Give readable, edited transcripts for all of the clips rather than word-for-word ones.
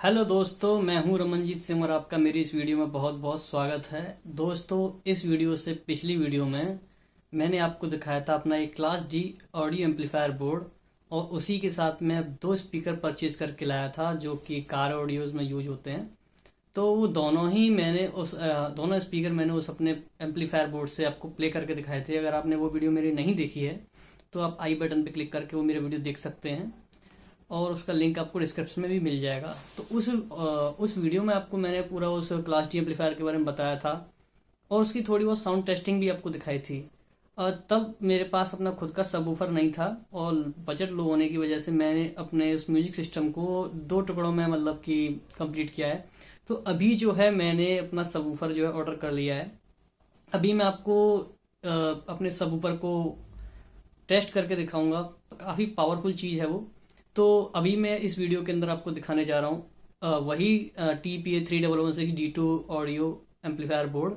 Hello दोस्तों, मैं हूं रमनजीत सिंह और आपका मेरी इस वीडियो में बहुत बहुत स्वागत है। दोस्तों, इस वीडियो से पिछली वीडियो में मैंने आपको दिखाया था अपना एक class D audio amplifier board और उसी के साथ मैं दो स्पीकर परचेज करके लाया था जो कि कार ऑडियोज में यूज होते हैं। तो वो दोनों ही मैंने दोनों स्पीकर मैंने उस अपने एम्पलीफायर बोर्ड से आपको प्ले करके दिखाए थे। अगर आपने वो वीडियो मेरी नहीं देखी है तो आप आई बटन पे क्लिक करके वो मेरे वीडियो देख सकते हैं और उसका लिंक आपको डिस्क्रिप्शन में भी मिल जाएगा। तो उस वीडियो में आपको मैंने पूरा उस क्लास डी एम्पलीफायर के बारे में बताया था और उसकी थोड़ी बहुत साउंड टेस्टिंग भी आपको दिखाई थी। तब मेरे पास अपना खुद का सबवूफर नहीं था और बजट लो होने की वजह से मैंने अपने उस म्यूजिक सिस्टम को दो टुकड़ों में मतलब कि कंप्लीट किया है। तो अभी जो है मैंने अपना सबवूफर जो है ऑर्डर कर लिया है। अभी मैं आपको अपने सबवूफर को टेस्ट करके दिखाऊंगा। काफ़ी पावरफुल चीज़ है वो। तो अभी मैं इस वीडियो के अंदर आपको दिखाने जा रहा हूँ वही TPA-3116D2 ऑडियो एम्पलीफायर बोर्ड।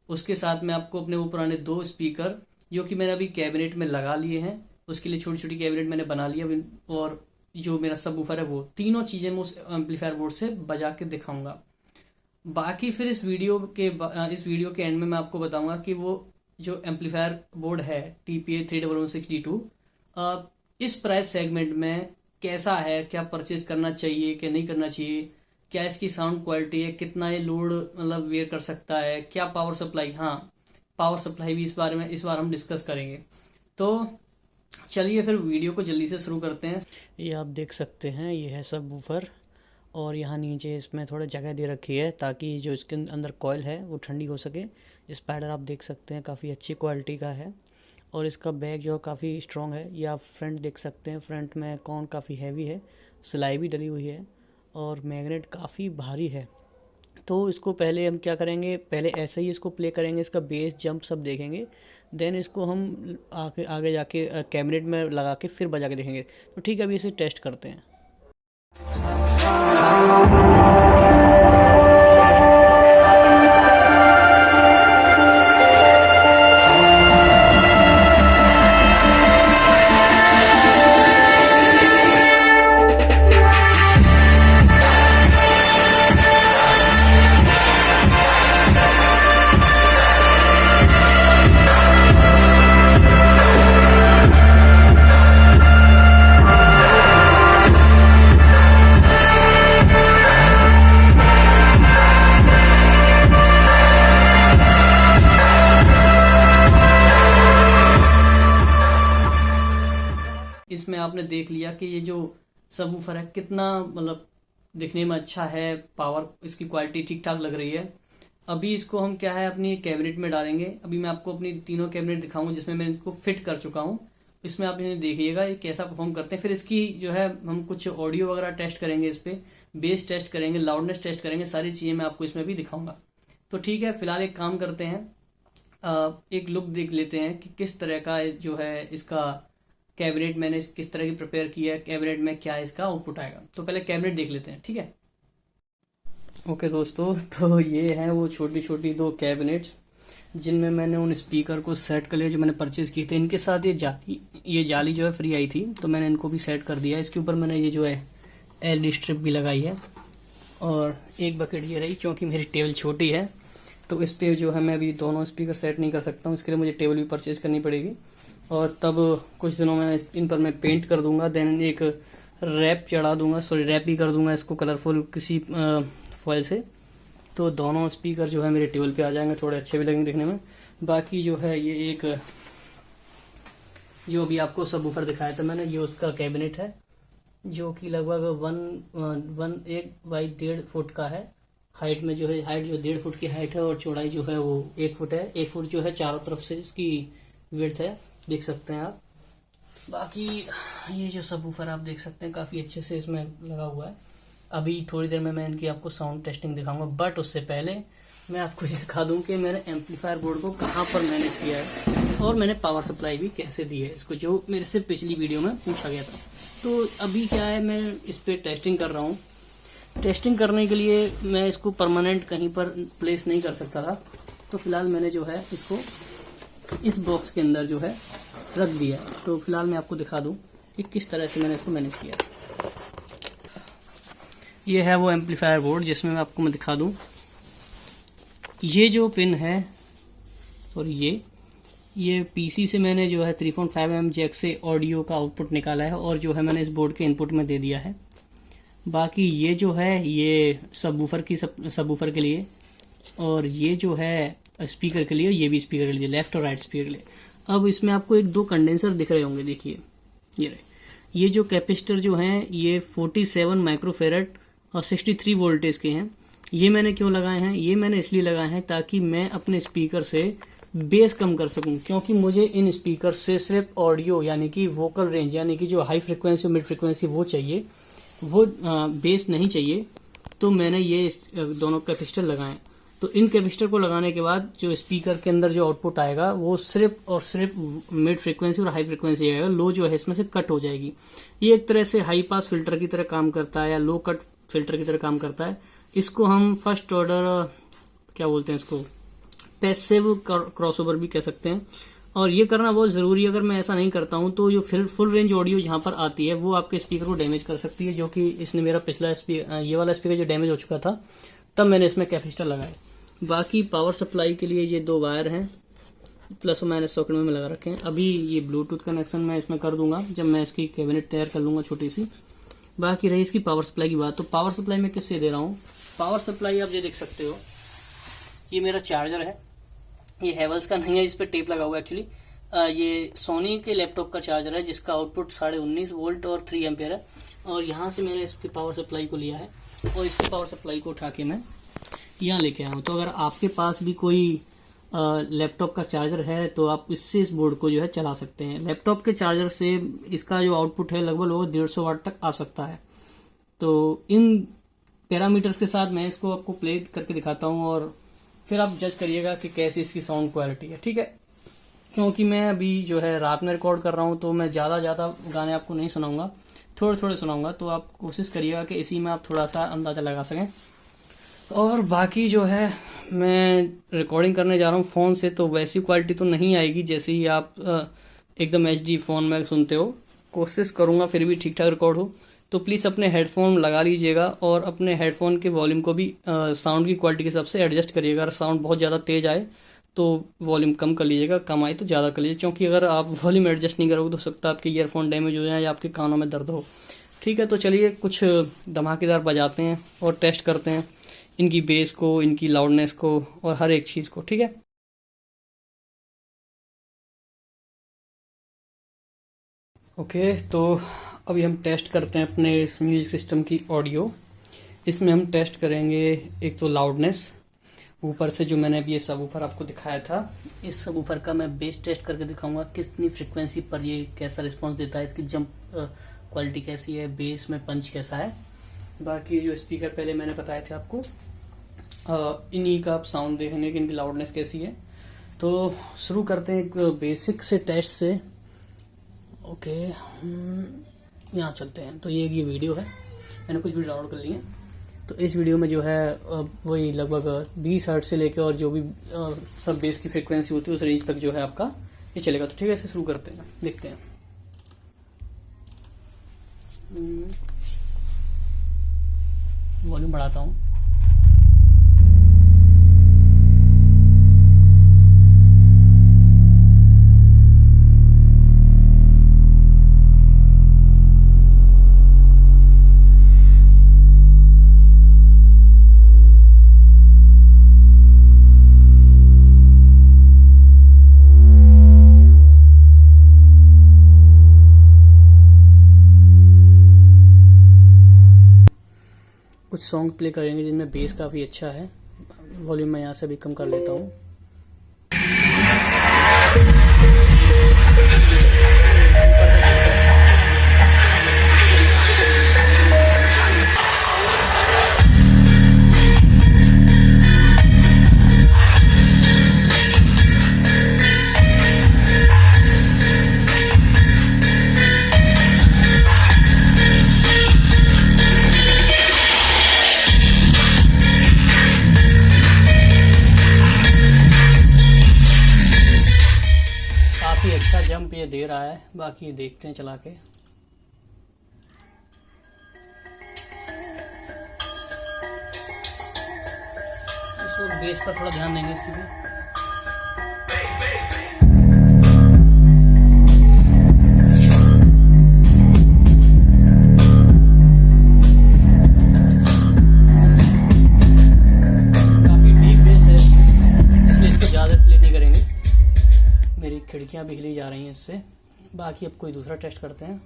उसके साथ में आपको अपने वो पुराने दो स्पीकर जो कि मैंने अभी कैबिनेट में लगा लिए हैं, उसके लिए छोटी छोटी कैबिनेट मैंने बना लिया और जो मेरा सबवूफर है वो तीनों चीज़ें मैं उस एम्पलीफायर बोर्ड से बजा के दिखाऊंगा। बाकी फिर इस वीडियो के एंड में मैं आपको बताऊंगा कि वो जो एम्पलीफायर बोर्ड है TPA-3116D2 इस प्राइस सेगमेंट में कैसा है, क्या परचेज करना चाहिए क्या नहीं करना चाहिए, क्या इसकी साउंड क्वालिटी है, कितना ये लोड मतलब वेयर कर सकता है, क्या पावर सप्लाई। हाँ, पावर सप्लाई भी इस बार हम डिस्कस करेंगे। तो चलिए फिर वीडियो को जल्दी से शुरू करते हैं। ये आप देख सकते हैं, ये है सब वूफर और यहाँ नीचे इसमें थोड़ा जगह दे रखी है ताकि जो इसके अंदर कॉइल है वो ठंडी हो सके। स्पाइडर आप देख सकते हैं काफ़ी अच्छी क्वालिटी का है और इसका बैग जो है काफ़ी स्ट्रॉन्ग है। ये आप फ्रंट देख सकते हैं, फ्रंट में कौन काफ़ी हैवी है, सिलाई भी डली हुई है और मैग्नेट काफ़ी भारी है। तो इसको पहले हम क्या करेंगे, पहले ऐसे ही इसको प्ले करेंगे, इसका बेस जंप सब देखेंगे, देन इसको हम आगे आगे जाके कैबिनेट में लगा के फिर बजा के देखेंगे। तो ठीक है, अभी इसे टेस्ट करते हैं। इसमें आपने देख लिया कि ये जो सबवूफर है कितना मतलब दिखने में अच्छा है, पावर इसकी क्वालिटी ठीक ठाक लग रही है। अभी इसको हम क्या है अपनी कैबिनेट में डालेंगे। अभी मैं आपको अपनी तीनों कैबिनेट दिखाऊंगा जिसमें मैं इसको फिट कर चुका हूँ। इसमें आप इन्हें देखिएगा ये कैसा परफॉर्म करते हैं। फिर इसकी जो है हम कुछ ऑडियो वगैरह टेस्ट करेंगे, इस पे बेस टेस्ट करेंगे, लाउडनेस टेस्ट करेंगे, सारी चीजें मैं आपको इसमें भी दिखाऊंगा। तो ठीक है, फिलहाल एक काम करते हैं, एक लुक देख लेते हैं कि किस तरह का जो है इसका कैबिनेट मैंने किस तरह की प्रिपेयर किया है, कैबिनेट में क्या इसका आउटपुट आएगा। तो पहले कैबिनेट देख लेते हैं, ठीक है। ओके दोस्तों, तो ये है वो छोटी छोटी दो कैबिनेट्स जिनमें मैंने उन स्पीकर को सेट कर लिया जो मैंने परचेज किए थे। इनके साथ ये जाली जो है फ्री आई थी, तो मैंने इनको भी सेट कर दिया। इसके ऊपर मैंने ये जो है एलईडी स्ट्रिप भी लगाई है और एक बकेट ये रही, क्योंकि मेरी टेबल छोटी है तो इस पे जो है मैं अभी दोनों स्पीकर सेट नहीं कर सकता हूँ। इसके लिए मुझे टेबल भी परचेज करनी पड़ेगी और तब कुछ दिनों में इन पर मैं पेंट कर दूंगा, देन एक रैप चढ़ा दूंगा, रैप ही कर दूंगा इसको कलरफुल किसी फॉयल से। तो दोनों स्पीकर जो है मेरे टेबल पे आ जाएंगे, थोड़े अच्छे भी लगेंगे दिखने में। बाकी जो है ये एक जो अभी आपको सबवूफर दिखाया था मैंने, ये उसका कैबिनेट है जो कि लगभग 1 फुट का है। हाइट में जो है हाइट जो 1.5 फुट की हाइट है और चौड़ाई जो है वो 1 फुट है। 1 फुट जो है चारों तरफ से इसकी विड्थ है, देख सकते हैं आप। बाकी ये जो सबवूफर आप देख सकते हैं काफ़ी अच्छे से इसमें लगा हुआ है। अभी थोड़ी देर में मैं इनकी आपको साउंड टेस्टिंग दिखाऊंगा, बट उससे पहले मैं आपको ये दिखा दूं कि मैंने एम्पलीफायर बोर्ड को कहाँ पर मैनेज किया है और मैंने पावर सप्लाई भी कैसे दी है इसको, जो मेरे से पिछली वीडियो में पूछा गया था। तो अभी क्या है, मैं इस पर टेस्टिंग कर रहा हूँ। टेस्टिंग करने के लिए मैं इसको परमानेंट कहीं पर प्लेस नहीं कर सकता था, तो फिलहाल मैंने जो है इसको इस बॉक्स के अंदर जो है रख दिया है। तो फिलहाल मैं आपको दिखा दूं कि किस तरह से मैंने इसको मैनेज किया। ये है वो एम्पलीफायर बोर्ड जिसमें मैं आपको दिखा दूं। ये जो पिन है और ये पीसी से मैंने जो है 3.5mm जैक से ऑडियो का आउटपुट निकाला है और जो है मैंने इस बोर्ड के इनपुट में दे दिया है। बाकी ये जो है ये सबवूफर के लिए, और ये जो है स्पीकर के लिए, ये भी स्पीकर के लिए, लेफ्ट और राइट स्पीकर के लिए। अब इसमें आपको एक दो कंडेंसर दिख रहे होंगे, देखिए ये जो कैपेसिटर जो हैं ये 47 माइक्रोफेरेड और 63 वोल्टेज के हैं। ये मैंने क्यों लगाए हैं? ये मैंने इसलिए लगाए हैं ताकि मैं अपने स्पीकर से बेस कम कर सकूं, क्योंकि मुझे इन स्पीकर से सिर्फ ऑडियो यानी कि वोकल रेंज यानी कि जो हाई फ्रिक्वेंसी और मिड फ्रिक्वेंसी वो चाहिए, वो बेस नहीं चाहिए। तो मैंने ये दोनों कैपेसिटर लगाए। तो इन कैपेसिटर को लगाने के बाद जो स्पीकर के अंदर जो आउटपुट आएगा वो सिर्फ और सिर्फ मिड फ्रिक्वेंसी और हाई फ्रिक्वेंसी आएगा। लो जो है इसमें से कट हो जाएगी। ये एक तरह से हाई पास फिल्टर की तरह काम करता है या लो कट फिल्टर की तरह काम करता है। इसको हम फर्स्ट ऑर्डर क्या बोलते हैं, इसको पैसिव क्रॉसओवर भी कह सकते हैं। और ये करना बहुत जरूरी है। अगर मैं ऐसा नहीं करता हूं तो जो फुल रेंज ऑडियो यहाँ पर आती है वो आपके स्पीकर को डैमेज कर सकती है, जो कि इसने मेरा पिछला ये वाला स्पीकर जो डैमेज हो चुका था तब मैंने इसमें कैपेसिटर लगाए। बाकी पावर सप्लाई के लिए ये दो वायर हैं, प्लस और माइनस सॉकेट में लगा रखे हैं। अभी ये ब्लूटूथ कनेक्शन मैं इसमें कर दूंगा जब मैं इसकी कैबिनेट तैयार कर लूंगा छोटी सी। बाकी रही इसकी पावर सप्लाई की बात, तो पावर सप्लाई मैं किससे दे रहा हूँ? पावर सप्लाई आप ये देख सकते हो, ये मेरा चार्जर है। ये हैवेल्स का नहीं है, इस पर टेप लगा हुआ है एक्चुअली। ये सोनी के लैपटॉप का चार्जर है जिसका आउटपुट 19.5 वोल्ट और 3 एम्पियर है। और यहाँ से मैंने इसकी पावर सप्लाई को लिया है और इसकी पावर सप्लाई को उठा के मैं यहाँ लेके आया हूँ। तो अगर आपके पास भी कोई लैपटॉप का चार्जर है तो आप इससे इस बोर्ड को जो है चला सकते हैं। लैपटॉप के चार्जर से इसका जो आउटपुट है लगभग 150 वाट तक आ सकता है। तो इन पैरामीटर्स के साथ मैं इसको आपको प्ले करके दिखाता हूँ और फिर आप जज करिएगा कि कैसी इसकी साउंड क्वालिटी है, ठीक है? क्योंकि मैं अभी जो है रात में रिकॉर्ड कर रहा हूँ तो मैं ज़्यादा गाने आपको नहीं सुनाऊंगा, थोड़े थोड़े सुनाऊंगा। तो आप कोशिश करिएगा कि इसी में आप थोड़ा सा अंदाज़ा लगा सकें। और बाकी जो है मैं रिकॉर्डिंग करने जा रहा हूँ फ़ोन से, तो वैसी क्वालिटी तो नहीं आएगी जैसे ही आप एकदम HD फ़ोन में सुनते हो। कोशिश करूँगा फिर भी ठीक ठाक रिकॉर्ड हो। तो प्लीज़ अपने हेडफोन लगा लीजिएगा और अपने हेडफोन के वॉल्यूम को भी साउंड की क्वालिटी के हिसाब से एडजस्ट करिएगा। अगर साउंड बहुत ज़्यादा तेज आए तो वॉल्यूम कम कर लीजिएगा, कम आए तो ज़्यादा कर लीजिए, क्योंकि अगर आप वॉल्यूम एडजस्ट नहीं करोगे तो हो सकता है आपके ईयरफोन डैमेज हो जाए या आपके कानों में दर्द हो, ठीक है? तो चलिए कुछ धमाकेदार बजाते हैं और टेस्ट करते हैं इनकी बेस को, इनकी लाउडनेस को और हर एक चीज़ को, ठीक है? ओके, तो अभी हम टेस्ट करते हैं अपने म्यूजिक सिस्टम की ऑडियो। इसमें हम टेस्ट करेंगे एक तो लाउडनेस, ऊपर से जो मैंने अभी ये सबवूफर आपको दिखाया था, इस सबवूफर का मैं बेस टेस्ट करके दिखाऊंगा कितनी फ्रिक्वेंसी पर ये कैसा रिस्पांस देता है, इसकी जंप क्वालिटी कैसी है, बेस में पंच कैसा है। बाकी जो स्पीकर पहले मैंने बताए थे आपको, इन्हीं का आप साउंड देखेंगे कि इनकी लाउडनेस कैसी है। तो शुरू करते हैं एक बेसिक से टेस्ट से। ओके, यहाँ चलते हैं। तो ये वीडियो है, मैंने कुछ वीडियो डाउनलोड कर लिए हैं। तो इस वीडियो में जो है वही लगभग 20 हर्ट्ज से लेकर और जो भी सब बेस की फ्रिक्वेंसी होती है उस रेंज तक जो है आपका ये चलेगा। तो ठीक है, इसे शुरू करते हैं, देखते हैं। वॉल्यूम बढ़ाता हूँ। कुछ सॉन्ग प्ले करेंगे जिनमें बेस काफ़ी अच्छा है। वॉल्यूम मैं यहाँ से भी कम कर लेता हूँ। काफ़ी अच्छा जंप ये दे रहा है। बाकी देखते हैं चला के। तो बेस पर थोड़ा ध्यान देंगे इसकी भी। खिड़कियां भी हिली जा रही हैं इससे। बाकी अब कोई दूसरा टेस्ट करते हैं।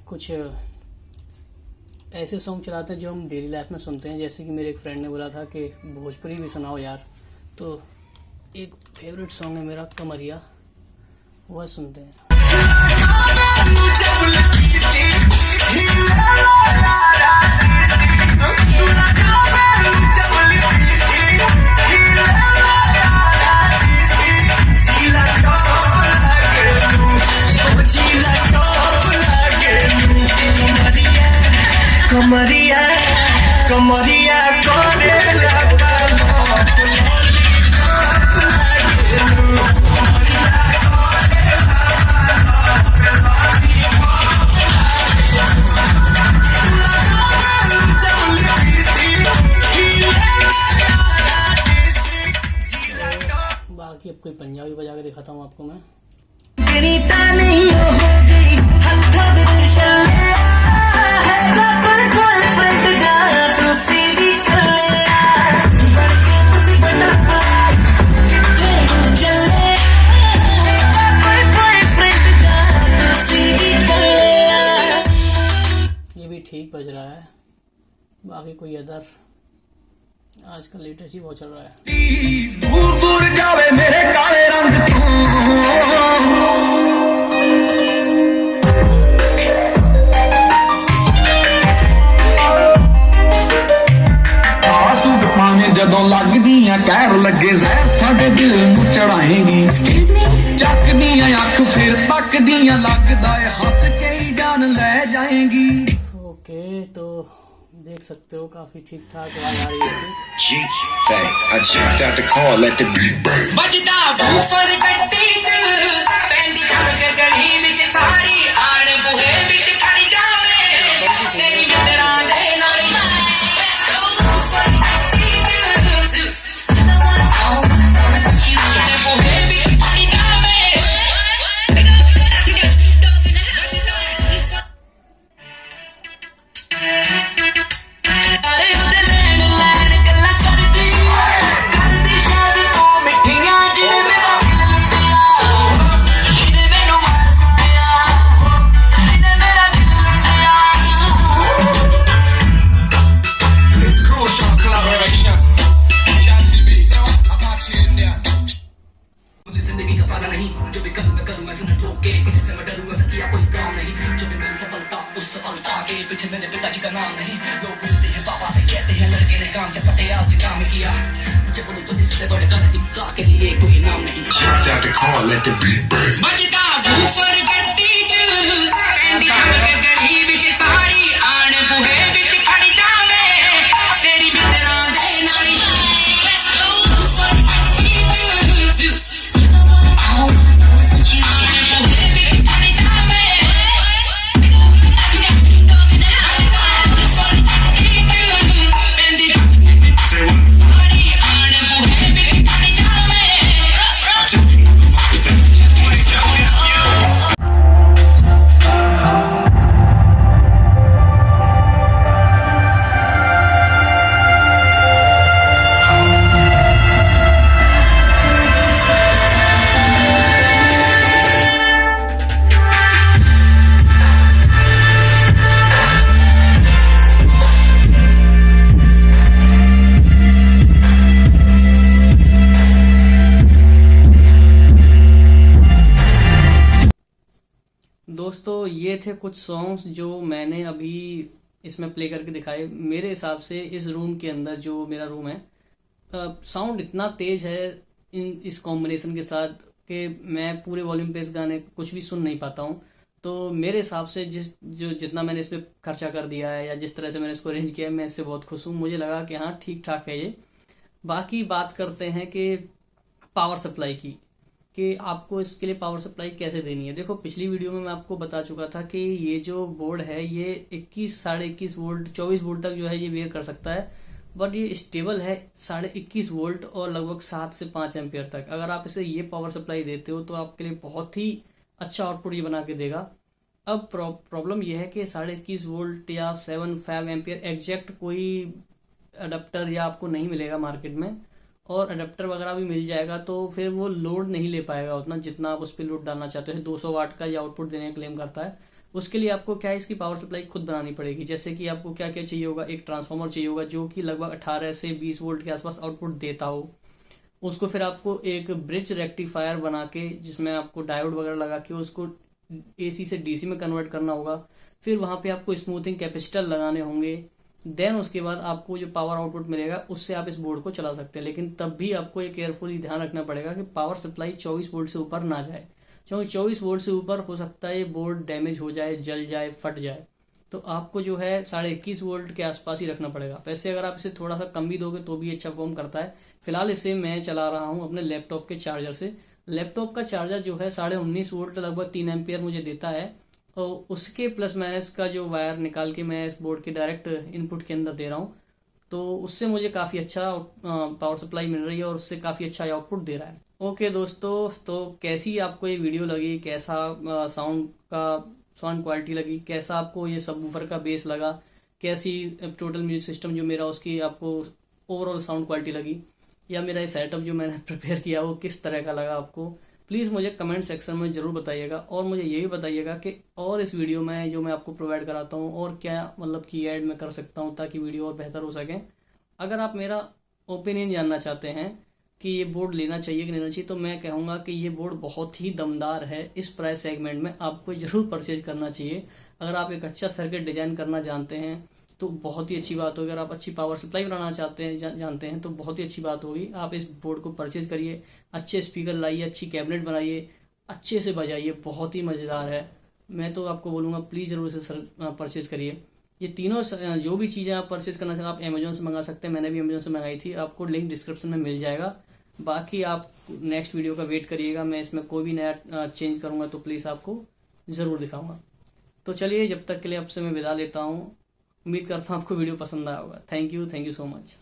कुछ ऐसे सॉन्ग चलाते हैं जो हम डेली लाइफ में सुनते हैं, जैसे कि मेरे एक फ्रेंड ने बोला था कि भोजपुरी भी सुनाओ यार, तो एक फेवरेट सॉन्ग है मेरा कमरिया, वह सुनते हैं। कमरिया कमरिया बाकी अब कोई पंजाबी बजा के दिखाता हूँ आपको मैं। ये भी ठीक बज रहा है। बाकी कोई अदर आजकल लेटेस्ट ही बहुत चल रहा है। दूर दूर जावे मेरे काले रंग ਜਦੋਂ ਲੱਗਦੀਆਂ ਕਹਿਰ ਲੱਗੇ ਜ਼ਹਿਰ ਸਾਡੇ ਦਿਲ ਨੂੰ ਚੜਾਏਗੀ ਚੱਕਦੀਆਂ ਅੱਖ ਫਿਰ ਤੱਕਦੀਆਂ ਲੱਗਦਾ ਏ ਹੱਸ ਕੇ ਹੀ ਜਾਨ ਲੈ ਜਾਏਗੀ। ओके, तो देख सकते हो काफी ठीक ठाक आवाज आ रही है। I checked out the car, let the beat bang. ਵੱਜਦਾ ਬੂਫਰ ਗੱਡੀ ਚ ਪੈਂਦੀ ਟਮਕ ਗਲੀ ਵਿੱਚ ਸਾਰੀ ਆਣ ਬੂਹੇ ਵਿੱਚ ਖੜ ਜਾਵੇ ਤੇਰੀ ਮਿੱਤਰਾਂ ਦੇ ਨਾਲ पीछे मेरे पिताजी का नाम नहीं, लोग बोलते हैं पापा से कहते हैं लड़के ने काम से पटियाल से काम किया, जब बोलो तो जिससे बड़े कर दिखा के लिए कोई नाम नहीं। Checked out the car, let the beat bang. बजता बूफर गड्डी च पैंदी टमक गली विच सारी आण बूहे विच खड़ जावे तेरी मित्तरां दे नाल बूफर गड्डी च दोस्तों ये थे कुछ सॉन्ग्स जो मैंने अभी इसमें प्ले करके दिखाए। मेरे हिसाब से इस रूम के अंदर जो मेरा रूम है, साउंड इतना तेज है इस कॉम्बिनेशन के साथ कि मैं पूरे वॉल्यूम पे इस गाने कुछ भी सुन नहीं पाता हूँ। तो मेरे हिसाब से जितना मैंने इस पे खर्चा कर दिया है या जिस तरह से मैंने इसको अरेंज किया है, मैं इससे बहुत खुश हूँ। मुझे लगा कि हाँ ठीक ठाक है ये। बाकी बात करते हैं कि पावर सप्लाई की, कि आपको इसके लिए पावर सप्लाई कैसे देनी है। देखो पिछली वीडियो में मैं आपको बता चुका था कि ये जो बोर्ड है ये 21, 21.5 वोल्ट, 24 वोल्ट तक जो है ये वेयर कर सकता है, बट ये स्टेबल है 21.5 वोल्ट और लगभग 7 से 5 एम्पियर तक। अगर आप इसे ये पावर सप्लाई देते हो तो आपके लिए बहुत ही अच्छा आउटपुट ये बना के देगा। अब प्रॉब्लम यह है कि 21.5 वोल्ट या 7.5 एम्पियर एग्जैक्ट कोई अडेप्टर या आपको नहीं मिलेगा मार्केट में, और अडेप्टर वगैरह भी मिल जाएगा तो फिर वो लोड नहीं ले पाएगा उतना जितना आप उस पर लोड डालना चाहते हो। 200 वाट का ये आउटपुट देने का क्लेम करता है। उसके लिए आपको क्या है, इसकी पावर सप्लाई खुद बनानी पड़ेगी। जैसे कि आपको क्या क्या चाहिए होगा, एक ट्रांसफार्मर चाहिए होगा जो कि लगभग 18 से 20 वोल्ट के आसपास आउटपुट देता हो। उसको फिर आपको एक ब्रिज रेक्टिफायर बना के जिसमें आपको डायोड वगैरह लगा के उसको एसी से डीसी में कन्वर्ट करना होगा। फिर वहां पे आपको स्मूथिंग कैपेसिटर लगाने होंगे। देन उसके बाद आपको जो पावर आउटपुट मिलेगा उससे आप इस बोर्ड को चला सकते हैं। लेकिन तब भी आपको ये केयरफुली ध्यान रखना पड़ेगा कि पावर सप्लाई 24 वोल्ट से ऊपर ना जाए, क्योंकि 24 वोल्ट से ऊपर हो सकता है ये बोर्ड डैमेज हो जाए, जल जाए, फट जाए। तो आपको जो है 21.5 वोल्ट के आसपास ही रखना पड़ेगा। वैसे अगर आप इसे थोड़ा सा कम भी दोगे तो भी अच्छा परफॉर्म करता है। फिलहाल इसे मैं चला रहा हूँ अपने लैपटॉप के चार्जर से। लैपटॉप का चार्जर जो है 19.5 वोल्ट लगभग 3 एम्पियर मुझे देता है, और उसके प्लस माइनस का जो वायर निकाल के मैं इस बोर्ड के डायरेक्ट इनपुट के अंदर दे रहा हूँ, तो उससे मुझे काफ़ी अच्छा पावर सप्लाई मिल रही है और उससे काफ़ी अच्छा आउटपुट दे रहा है। ओके दोस्तों, तो कैसी आपको ये वीडियो लगी, कैसा साउंड क्वालिटी लगी, कैसा आपको ये सबवूफर का बेस लगा, कैसी टोटल म्यूजिक सिस्टम जो मेरा उसकी आपको ओवरऑल साउंड क्वालिटी लगी, या मेरा ये सेटअप जो मैंने प्रिपेयर किया वो किस तरह का लगा आपको, प्लीज़ मुझे कमेंट सेक्शन में ज़रूर बताइएगा। और मुझे ये भी बताइएगा कि और इस वीडियो में जो मैं आपको प्रोवाइड कराता हूँ और क्या मतलब की ऐड मैं कर सकता हूँ ताकि वीडियो और बेहतर हो सके। अगर आप मेरा ओपिनियन जानना चाहते हैं कि ये बोर्ड लेना चाहिए कि नहीं लेना चाहिए, तो मैं कहूँगा कि ये बोर्ड बहुत ही दमदार है। इस प्राइस सेगमेंट में आपको जरूर परचेज करना चाहिए। अगर आप एक अच्छा सर्किट डिजाइन करना जानते हैं तो बहुत ही अच्छी बात होगी। अगर आप अच्छी पावर सप्लाई बनाना चाहते हैं जानते हैं तो बहुत ही अच्छी बात होगी। आप इस बोर्ड को परचेज करिए, अच्छे स्पीकर लाइए, अच्छी कैबिनेट बनाइए, अच्छे से बजाइए, बहुत ही मज़ेदार है। मैं तो आपको बोलूँगा प्लीज़ ज़रूर इसे परचेज करिए। ये तीनों जो भी चीज़ें आप परचेज करना चाहते हैं आप अमेजोन से मंगा सकते हैं। मैंने भी अमेजोन से मंगाई थी, आपको लिंक डिस्क्रिप्शन में मिल जाएगा। बाकी आप नेक्स्ट वीडियो का वेट करिएगा, मैं इसमें कोई भी नया चेंज करूँगा तो प्लीज़ आपको ज़रूर दिखाऊँगा। तो चलिए, जब तक के लिए आपसे मैं विदा लेता हूँ। उम्मीद करता हूँ आपको वीडियो पसंद आया होगा। Thank you so much.